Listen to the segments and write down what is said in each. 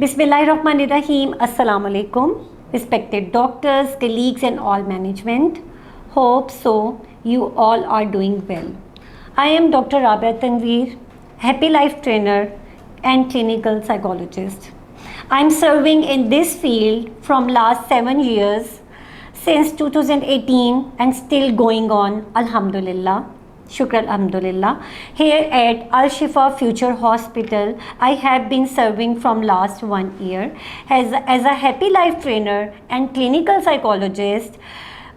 Bismillahirrahmanirrahim. Assalamu alaikum. Respected doctors, colleagues and all management. Hope so you all are doing well. I am Dr. Rabia Tanveer, Happy Life trainer and clinical psychologist. I am serving in this field from last 7 years since 2018 and still going on, alhamdulillah. Shukr alhamdulillah. Here at Al Shifa Future Hospital, I have been serving from last 1 year as a happy life trainer and clinical psychologist.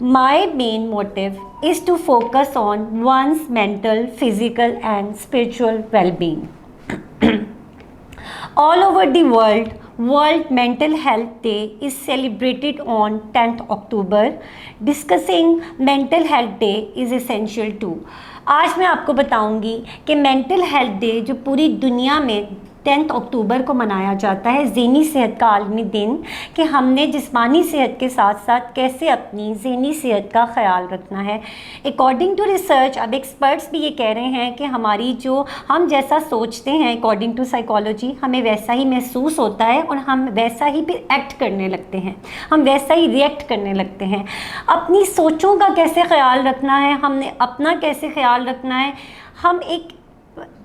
My main motive is to focus on one's mental, physical and spiritual well-being. All over the world, World Mental Health Day is celebrated on 10th October. Discussing mental health day is essential too. आज मैं आपको बताऊंगी कि mental health day जो पूरी दुनिया में 10 अक्टूबर को मनाया जाता है, ज़हनी सेहत का आलमी दिन, कि हमने जिस्मानी सेहत के साथ साथ कैसे अपनी ज़हनी सेहत का ख्याल रखना है। अकॉर्डिंग टू रिसर्च, अब एक्सपर्ट्स भी ये कह रहे हैं कि हमारी जो हम जैसा सोचते हैं अकॉर्डिंग टू साइकोलॉजी, हमें वैसा ही महसूस होता है और हम वैसा ही फिर एक्ट करने लगते हैं, हम वैसा ही रिएक्ट करने लगते हैं। अपनी सोचों का कैसे ख्याल रखना है, हमने अपना कैसे ख्याल रखना है। हम एक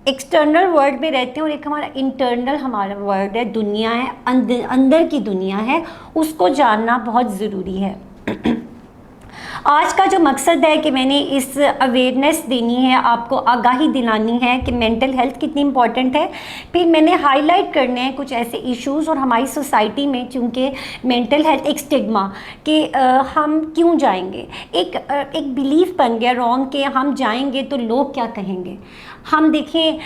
एक्सटर्नल वर्ल्ड में रहते हैं और एक हमारा इंटरनल हमारा वर्ल्ड है, दुनिया है, अंदर की दुनिया है, उसको जानना बहुत ज़रूरी है। आज का जो मकसद है कि मैंने इस अवेयरनेस देनी है, आपको आगाही दिलानी है कि मेंटल हेल्थ कितनी इम्पॉर्टेंट है। फिर मैंने हाईलाइट करने हैं कुछ ऐसे इश्यूज़ और हमारी सोसाइटी में चूँकि मेंटल हेल्थ एक स्टिग्मा कि हम क्यों जाएंगे, एक बिलीफ बन गया रॉन्ग कि हम जाएंगे तो लोग क्या कहेंगे। हम देखें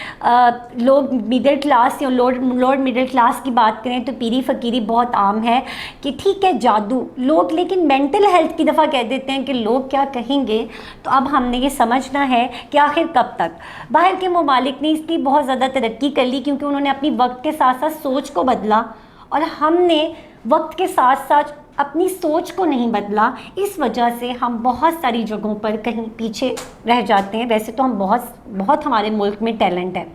लोग मिडिल क्लास या लोअर मिडिल क्लास की बात करें तो पीरी फ़कीरी बहुत आम है कि ठीक है जादू लोग, लेकिन मेंटल हेल्थ की दफ़ा कह देते हैं कि लोग क्या कहेंगे। तो अब हमने ये समझना है कि आखिर कब तक। बाहर के ममालिक ने इसकी बहुत ज़्यादा तरक्की कर ली क्योंकि उन्होंने अपनी वक्त के साथ साथ सोच को बदला, और हमने वक्त के साथ साथ अपनी सोच को नहीं बदला। इस वजह से हम बहुत सारी जगहों पर कहीं पीछे रह जाते हैं। वैसे तो हम बहुत हमारे मुल्क में टैलेंट है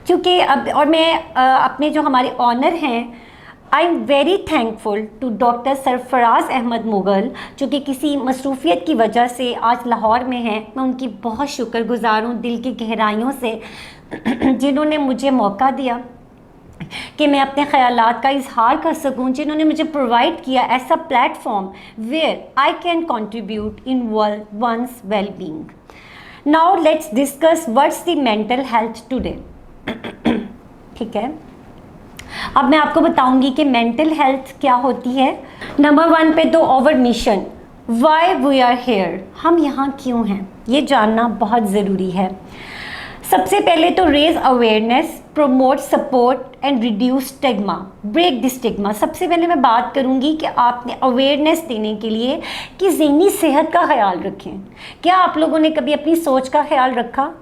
क्योंकि अब, और मैं अपने जो हमारे ऑनर हैं, I am very thankful to doctor Sarfaraz Ahmed Mughal, जो कि किसी मसरूफ़ियत की वजह से आज लाहौर में हैं। मैं उनकी बहुत शुक्रगुज़ार हूँ दिल की गहराइयों से, जिन्होंने मुझे मौका दिया कि मैं अपने ख़यालात का इजहार कर सकूं, जिन्होंने मुझे प्रोवाइड किया ऐसा platform where I can contribute in one's well being. Now let's discuss what's the mental health today. ठीक है, अब मैं आपको बताऊंगी कि मेंटल हेल्थ क्या होती है। नंबर 1 पे तो our mission, why we are here, हम यहाँ क्यों हैं, ये जानना बहुत ज़रूरी है। सबसे पहले तो raise awareness, promote support and reduce stigma, break the stigma. सबसे पहले मैं बात करूंगी कि आपने अवेयरनेस देने के लिए कि ज़हनी सेहत का ख्याल रखें। क्या आप लोगों ने कभी अपनी सोच का ख्याल रखा?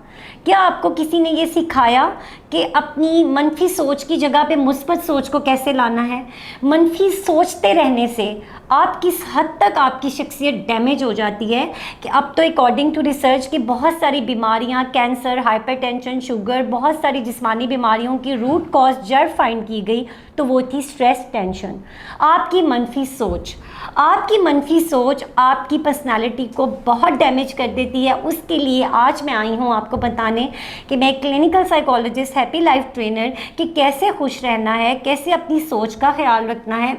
क्या आपको किसी ने ये सिखाया कि अपनी मनफी सोच की जगह पे मुस्बत सोच को कैसे लाना है? मनफी सोचते रहने से आप किस हद तक आपकी शख्सियत डैमेज हो जाती है कि अब तो अकॉर्डिंग टू रिसर्च की बहुत सारी बीमारियां, कैंसर, हाइपरटेंशन, शुगर, बहुत सारी जिस्मानी बीमारियों की रूट कॉज जड़ फाइंड की गई, तो वो थी स्ट्रेस, टेंशन। आपकी मनफी सोच आपकी पर्सनालिटी को बहुत डैमेज कर देती है। उसके लिए आज मैं आई हूँ आपको बताने कि मैं clinical psychologist, happy life trainer, कि कैसे खुश रहना है, कैसे अपनी सोच का ख्याल रखना है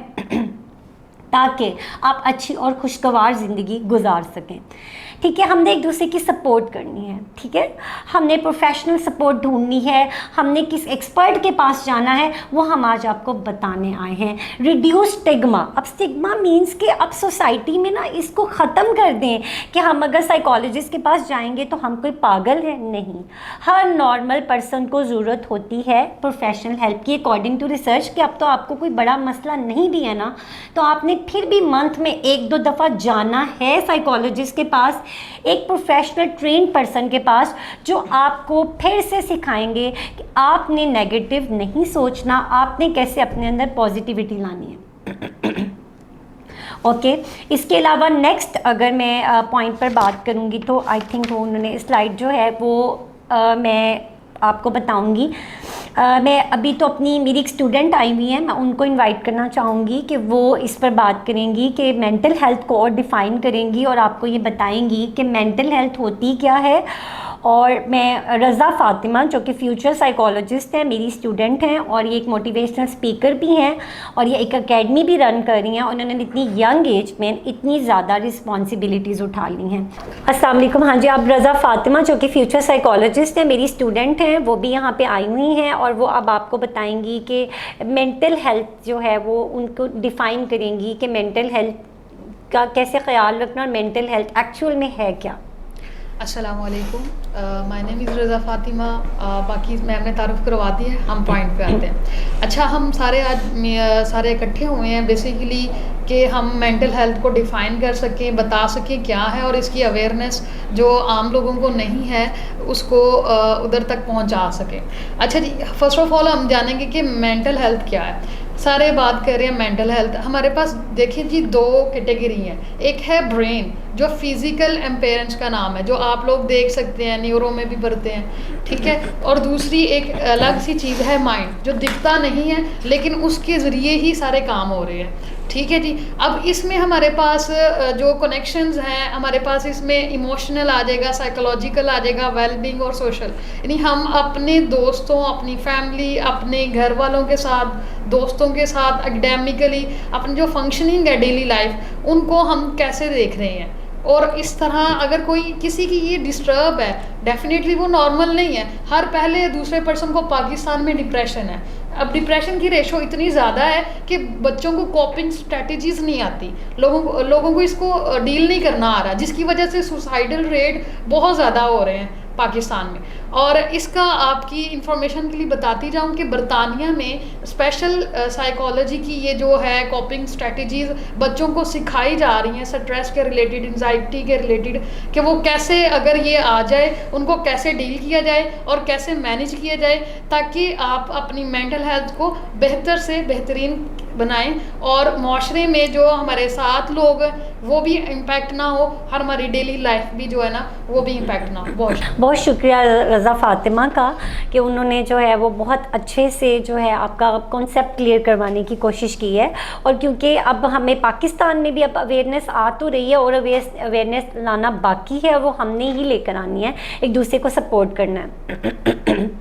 ताकि आप अच्छी और खुशगवार ज़िंदगी गुजार सकें। ठीक है, हमने एक दूसरे की सपोर्ट करनी है। ठीक है, हमने प्रोफेशनल सपोर्ट ढूंढनी है, हमने किस एक्सपर्ट के पास जाना है, वो हम आज आपको बताने आए हैं। रिड्यूस स्टिग्मा, अब स्टिग्मा मीन्स कि अब सोसाइटी में ना इसको ख़त्म कर दें कि हम अगर साइकोलॉजिस्ट के पास जाएंगे तो हम कोई पागल है। नहीं, हर नॉर्मल पर्सन को ज़रूरत होती है प्रोफेशनल हेल्प की। अकॉर्डिंग टू रिसर्च कि अब तो आपको कोई बड़ा मसला नहीं भी है ना, तो आपने फिर भी मंथ में 1-2 दफ़ा जाना है साइकोलॉजिस्ट के पास, एक प्रोफेशनल ट्रेन पर्सन के पास, जो आपको फिर से सिखाएंगे कि आपने नेगेटिव नहीं सोचना, आपने कैसे अपने अंदर पॉजिटिविटी लानी है। ओके, इसके अलावा नेक्स्ट अगर मैं पॉइंट पर बात करूँगी तो आई थिंक उन्होंने स्लाइड जो है वो मैं आपको बताऊंगी। मैं अभी तो मेरी एक स्टूडेंट आई हुई है, मैं उनको इनवाइट करना चाहूँगी कि वो इस पर बात करेंगी कि मेंटल हेल्थ को और डिफ़ाइन करेंगी और आपको ये बताएंगी कि मेंटल हेल्थ होती क्या है। और मैं रज़ा फ़ातिमा, जो कि फ्यूचर साइकोलॉजिस्ट हैं, मेरी स्टूडेंट हैं और ये एक मोटिवेशनल स्पीकर भी हैं और ये एक एकेडमी भी रन कर रही हैं। उन्होंने इतनी यंग एज में इतनी ज़्यादा रिस्पॉन्सिबिलिटीज़ उठा ली हैं। अस्सलाम वालेकुम। हाँ जी, आप रज़ा फ़ातिमा जो कि फ्यूचर साइकोलॉजिस्ट हैं, मेरी स्टूडेंट हैं, वो भी यहाँ पे आई हुई हैं और वो अब आपको बताएंगी कि मेंटल हेल्थ जो है वो उनको डिफ़ाइन करेंगी कि मेंटल हेल्थ का कैसे ख्याल रखना और मेंटल हेल्थ एक्चुअल में है क्या। अस्सलाम वालेकुम, माय नेम इज़ रज़ा फ़ातिमा। बाकी मैम ने तारुफ़ करवा दी है, हम पॉइंट पे आते हैं। अच्छा, हम सारे आज सारे इकट्ठे हुए हैं बेसिकली कि हम मेंटल हेल्थ को डिफ़ाइन कर सकें, बता सकें क्या है और इसकी अवेयरनेस जो आम लोगों को नहीं है उसको उधर तक पहुंचा सकें। अच्छा जी, फ़र्स्ट ऑफ़ ऑल हम जानेंगे कि मेंटल हेल्थ क्या है। सारे बात कर रहे हैं मेंटल हेल्थ। हमारे पास देखिए जी, दो कैटेगरी हैं। एक है ब्रेन, जो फिज़िकल एम्पेयरेंस का नाम है, जो आप लोग देख सकते हैं, न्यूरो में भी पढ़ते हैं, ठीक है। और दूसरी एक अलग सी चीज़ है माइंड, जो दिखता नहीं है लेकिन उसके ज़रिए ही सारे काम हो रहे हैं, ठीक है जी। अब इसमें हमारे पास जो कनेक्शंस हैं, हमारे पास इसमें इमोशनल आ जाएगा, साइकोलॉजिकल आ जाएगा, वेलबींग और सोशल। यानी हम अपने दोस्तों, अपनी फैमिली, अपने घर वालों के साथ, दोस्तों के साथ, एकेडमिकली अपनी जो फंक्शनिंग है डेली लाइफ, उनको हम कैसे देख रहे हैं। और इस तरह अगर कोई किसी की ये डिस्टर्ब है, डेफिनेटली वो नॉर्मल नहीं है। हर पहले या दूसरे पर्सन को पाकिस्तान में डिप्रेशन है। अब डिप्रेशन की रेशो इतनी ज़्यादा है कि बच्चों को कॉपिंग स्ट्रेटजीज़ नहीं आती, लोगों को इसको डील नहीं करना आ रहा, जिसकी वजह से सुसाइडल रेट बहुत ज़्यादा हो रहे हैं पाकिस्तान में। और इसका आपकी इंफॉर्मेशन के लिए बताती जाऊं कि बरतानिया में स्पेशल साइकोलॉजी की ये जो है कॉपिंग स्ट्रेटजीज़ बच्चों को सिखाई जा रही हैं, स्ट्रेस के रिलेटेड, एंजाइटी के रिलेटेड, कि वो कैसे अगर ये आ जाए उनको कैसे डील किया जाए और कैसे मैनेज किया जाए, ताकि आप अपनी मेंटल हेल्थ को बेहतर से बेहतरीन बनाएं और माशरे में जो हमारे साथ लोग वो भी इम्पैक्ट ना हो, हर हमारी डेली लाइफ भी जो है ना वो भी इम्पैक्ट ना हो। बहुत शुक्रिया रज़ा फ़ातिमा का कि उन्होंने जो है वो बहुत अच्छे से जो है आपका कॉन्सेप्ट क्लियर करवाने की कोशिश की है। और क्योंकि अब हमें पाकिस्तान में भी अब अवेयरनेस आ तो रही है और अवेयरनेस लाना बाकी है, वो हमने ही लेकर आनी है, एक दूसरे को सपोर्ट करना है।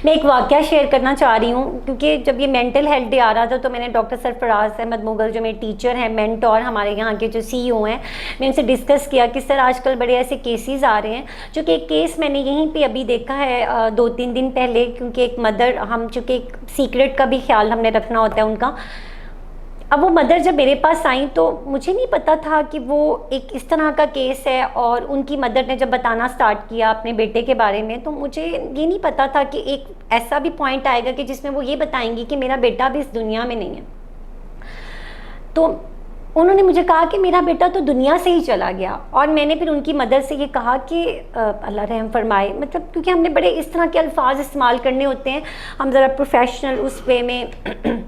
मैं एक वाक़या शेयर करना चाह रही हूँ, क्योंकि जब ये मेंटल हेल्थ डे आ रहा था तो मैंने डॉक्टर सरफराज अहमद मुगल, जो मेरे टीचर हैं, मेंटोर, हमारे यहाँ के जो CEO हैं, मैं उनसे डिस्कस किया कि सर आजकल बड़े ऐसे केसेस आ रहे हैं, जो कि एक केस मैंने यहीं पे अभी देखा है 2-3 दिन पहले, क्योंकि एक मदर, हम चूँकि एक सीक्रेट का भी ख्याल हमने रखना होता है उनका। अब वो मदर जब मेरे पास आई तो मुझे नहीं पता था कि वो एक इस तरह का केस है, और उनकी मदर ने जब बताना स्टार्ट किया अपने बेटे के बारे में तो मुझे ये नहीं पता था कि एक ऐसा भी पॉइंट आएगा कि जिसमें वो ये बताएंगी कि मेरा बेटा भी इस दुनिया में नहीं है। तो उन्होंने मुझे कहा कि मेरा बेटा तो दुनिया से ही चला गया, और मैंने फिर उनकी मदर से ये कहा कि अल्लाह रहम फरमाए, मतलब क्योंकि हमने बड़े इस तरह के अल्फाज इस्तेमाल करने होते हैं, हम ज़रा प्रोफेशनल उस वे में।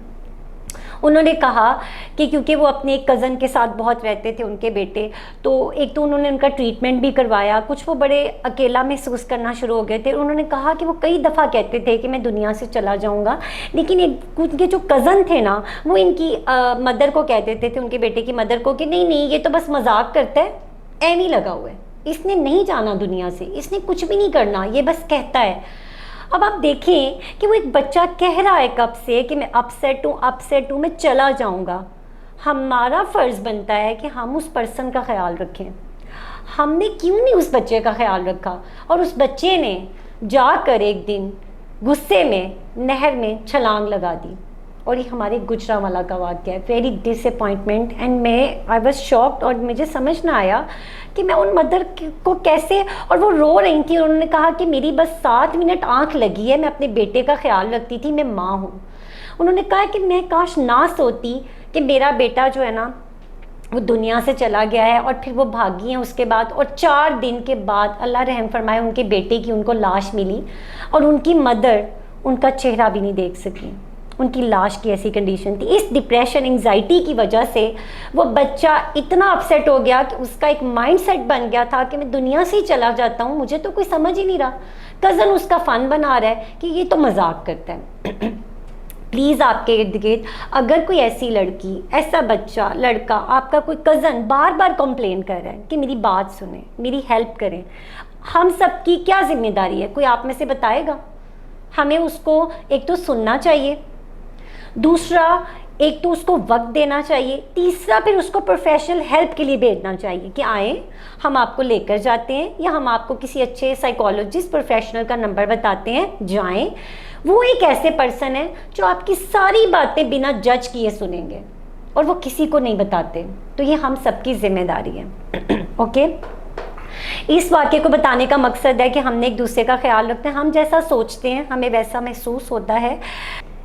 उन्होंने कहा कि क्योंकि वो अपने एक कज़न के साथ बहुत रहते थे उनके बेटे, तो एक तो उन्होंने उनका ट्रीटमेंट भी करवाया, कुछ वो बड़े अकेला महसूस करना शुरू हो गए थे। उन्होंने कहा कि वो कई दफ़ा कहते थे कि मैं दुनिया से चला जाऊंगा, लेकिन एक उनके जो कज़न थे ना, वो इनकी मदर को कह देते थे, उनके बेटे की मदर को, कि नहीं नहीं ये तो बस मजाक करता है, नहीं लगा हुआ है, इसने नहीं जाना दुनिया से, इसने कुछ भी नहीं करना, ये बस कहता है। अब आप देखें कि वो एक बच्चा कह रहा है कब से कि मैं अपसेट हूँ, मैं चला जाऊँगा। हमारा फ़र्ज़ बनता है कि हम उस पर्सन का ख्याल रखें। हमने क्यों नहीं उस बच्चे का ख्याल रखा, और उस बच्चे ने जाकर एक दिन गुस्से में नहर में छलांग लगा दी। और ये हमारे गुजरांवाला का वाक़या है। Very disappointment, and I was shocked, और मुझे समझ ना आया कि मैं उन मदर को कैसे, और वो रो रही थी, और उन्होंने कहा कि मेरी बस 7 मिनट आंख लगी है, मैं अपने बेटे का ख्याल रखती थी, मैं माँ हूँ। उन्होंने कहा कि मैं काश ना सोती कि मेरा बेटा जो है ना वो दुनिया से चला गया है, और फिर वो भागी हैं उसके बाद, और 4 दिन के बाद अल्लाह रहम फरमाए उनके बेटे की उनको लाश मिली, और उनकी मदर उनका चेहरा भी नहीं देख सकी, उनकी लाश की ऐसी कंडीशन थी। इस डिप्रेशन, एंजाइटी की वजह से वो बच्चा इतना अपसेट हो गया कि उसका एक माइंडसेट बन गया था कि मैं दुनिया से ही चला जाता हूँ, मुझे तो कोई समझ ही नहीं रहा, कज़न उसका फ़न बना रहा है कि ये तो मजाक करता है। प्लीज़ आपके इर्द गिर्द अगर कोई ऐसी लड़की, ऐसा बच्चा, लड़का, आपका कोई कज़न बार बार कंप्लेन कर रहा है कि मेरी बात सुने, मेरी हेल्प करें, हम सब की क्या जिम्मेदारी है? कोई आप में से बताएगा? हमें उसको एक तो सुनना चाहिए, दूसरा एक तो उसको वक्त देना चाहिए, तीसरा फिर उसको प्रोफेशनल हेल्प के लिए भेजना चाहिए कि आए, हम आपको लेकर जाते हैं, या हम आपको किसी अच्छे साइकोलॉजिस्ट प्रोफेशनल का नंबर बताते हैं, जाएं। वो एक ऐसे पर्सन है जो आपकी सारी बातें बिना जज किए सुनेंगे और वो किसी को नहीं बताते। तो ये हम सबकी जिम्मेदारी है। ओके, इस वाक्य को बताने का मकसद है कि हमने एक दूसरे का ख्याल रखते हैं, हम जैसा सोचते हैं हमें वैसा महसूस होता है।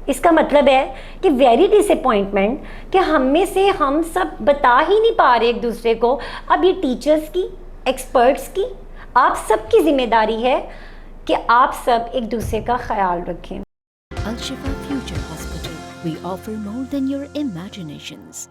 इसका मतलब है कि वेरी डिसअपॉइंटमेंट कि हम में से हम सब बता ही नहीं पा रहे एक दूसरे को। अब ये टीचर्स की, एक्सपर्ट्स की, आप सबकी जिम्मेदारी है कि आप सब एक दूसरे का ख्याल रखें। Al Shifa Future Hospital. We offer more than your imaginations.